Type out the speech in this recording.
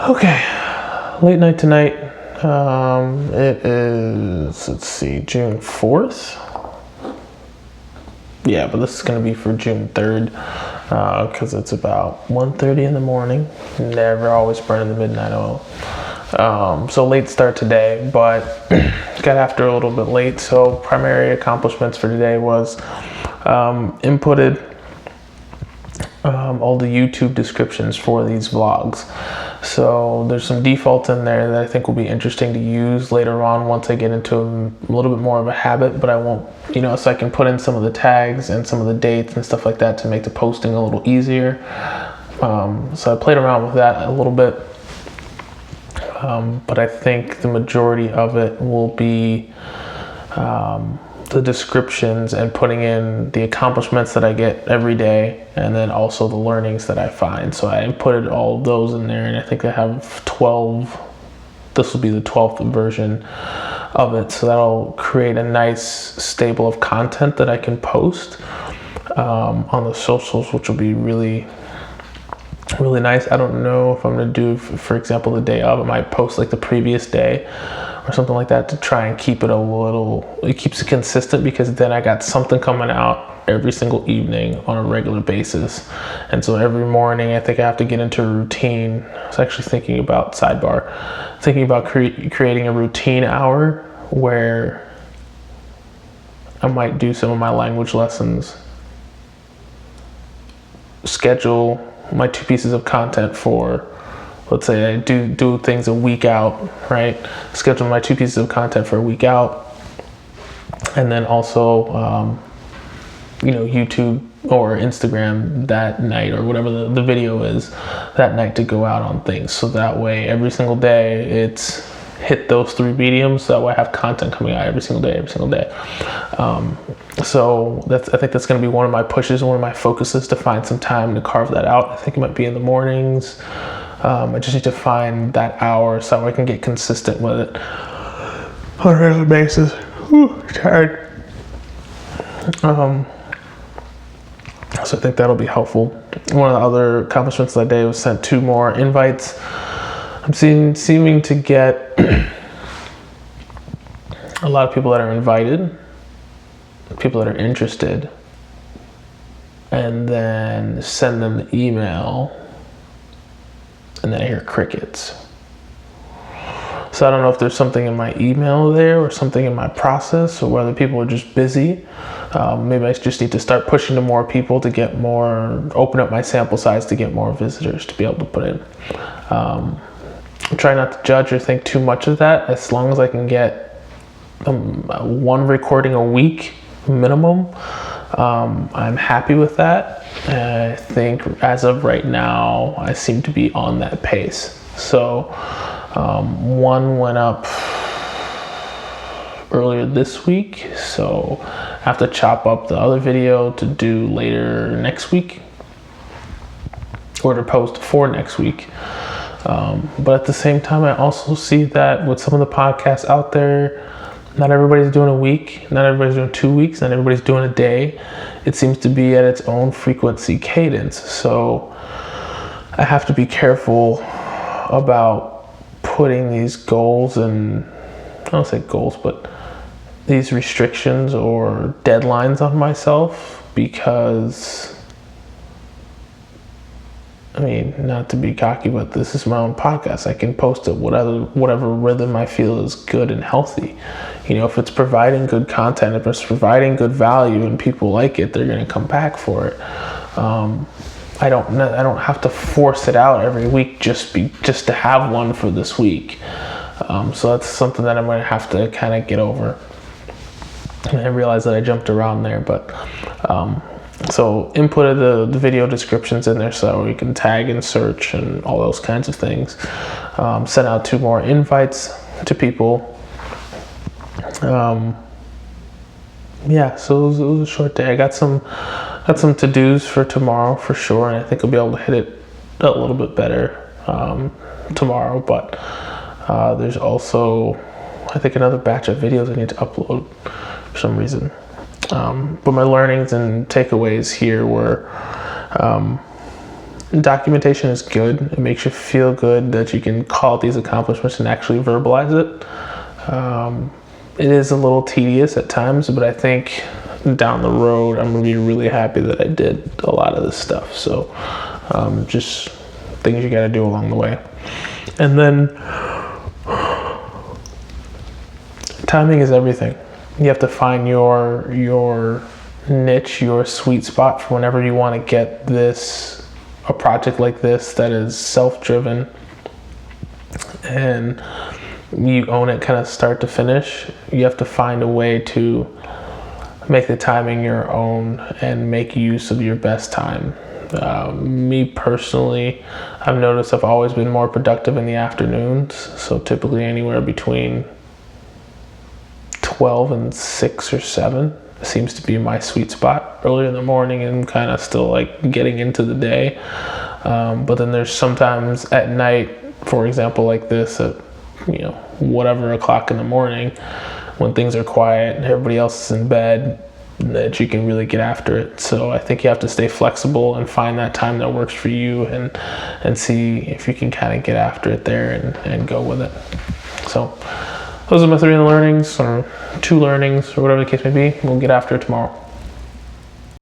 Okay, late night tonight. It is, let's see, June 4th. Yeah, but this is going to be for June 3rd because it's about 1:30 in the morning. Never always burning the midnight oil. So late start today, but got after a little bit late. So primary accomplishments for today was inputted all the YouTube descriptions for these vlogs. So there's some defaults in there that I think will be interesting to use later on once I get into a little bit more of a habit, but I won't, so I can put in some of the tags and some of the dates and stuff like that to make the posting a little easier. So I played around with that a little bit, but I think the majority of it will be the descriptions and putting in the accomplishments that I get every day, and then also the learnings that I find. So I inputted all of those in there, and I think I have 12. This will be the 12th version of it. So that'll create a nice stable of content that I can post on the socials, which will be really, really nice. I don't know if I'm going to do, for example, the day of. I might post like the previous day or something like that to try and keep it it keeps it consistent, because then I got something coming out every single evening on a regular basis. And so every morning I think I have to get into a routine. I was actually thinking about creating a routine hour where I might do some of my language lessons, schedule my 2 pieces of content for, let's say I do things a week out, right? Schedule my 2 pieces of content for a week out, and then also, YouTube or Instagram that night, or whatever the video is that night, to go out on things. So that way, every single day, it's hit those 3 mediums. So that way I have content coming out every single day. So I think that's going to be one of my pushes, one of my focuses, to find some time to carve that out. I think it might be in the mornings. I just need to find that hour so I can get consistent with it on a regular basis. Tired. So I think that'll be helpful. One of the other accomplishments that day was sent 2 more invites. I'm seeming to get a lot of people that are invited, people that are interested, and then send them the email, and then I hear crickets. So I don't know if there's something in my email there or something in my process, or whether people are just busy. Maybe I just need to start pushing to more people to get more, open up my sample size to get more visitors to be able to put in. Try not to judge or think too much of that. As long as I can get 1 recording a week minimum, I'm happy with that. I think as of right now, I seem to be on that pace. So 1 went up earlier this week, so I have to chop up the other video to do later next week, or to post for next week. But at the same time, I also see that with some of the podcasts out there, not everybody's doing a week, not everybody's doing 2 weeks, not everybody's doing a day. It seems to be at its own frequency cadence. So I have to be careful about putting these goals, and I don't say goals, but these restrictions or deadlines on myself, because not to be cocky, but this is my own podcast. I can post it whatever rhythm I feel is good and healthy. If it's providing good content, if it's providing good value and people like it, they're going to come back for it. I don't have to force it out every week just to have one for this week. So that's something that I'm going to have to kind of get over. And I realize that I jumped around there, but so inputted the video descriptions in there so we can tag and search and all those kinds of things. Sent out 2 more invites to people. So it was a short day. I got some to-dos for tomorrow for sure, and I think I'll be able to hit it a little bit better tomorrow. But there's also, I think, another batch of videos I need to upload for some reason. But my learnings and takeaways here were documentation is good. It makes you feel good that you can call these accomplishments and actually verbalize it. It is a little tedious at times, but I think down the road, I'm gonna be really happy that I did a lot of this stuff. So just things you gotta do along the way. And then timing is everything. You have to find your niche, your sweet spot for whenever you want to get a project like this that is self-driven and you own it kind of start to finish. You have to find a way to make the timing your own and make use of your best time. Me personally, I've noticed I've always been more productive in the afternoons, so typically anywhere between 12 and 6 or 7 seems to be my sweet spot. Early in the morning and kind of still like getting into the day, but then there's sometimes at night, for example, like this at whatever o'clock in the morning when things are quiet and everybody else is in bed, that you can really get after it. So I think you have to stay flexible and find that time that works for you and see if you can kind of get after it there and go with it. So those are my 3 learnings, or 2 learnings, or whatever the case may be. We'll get after it tomorrow.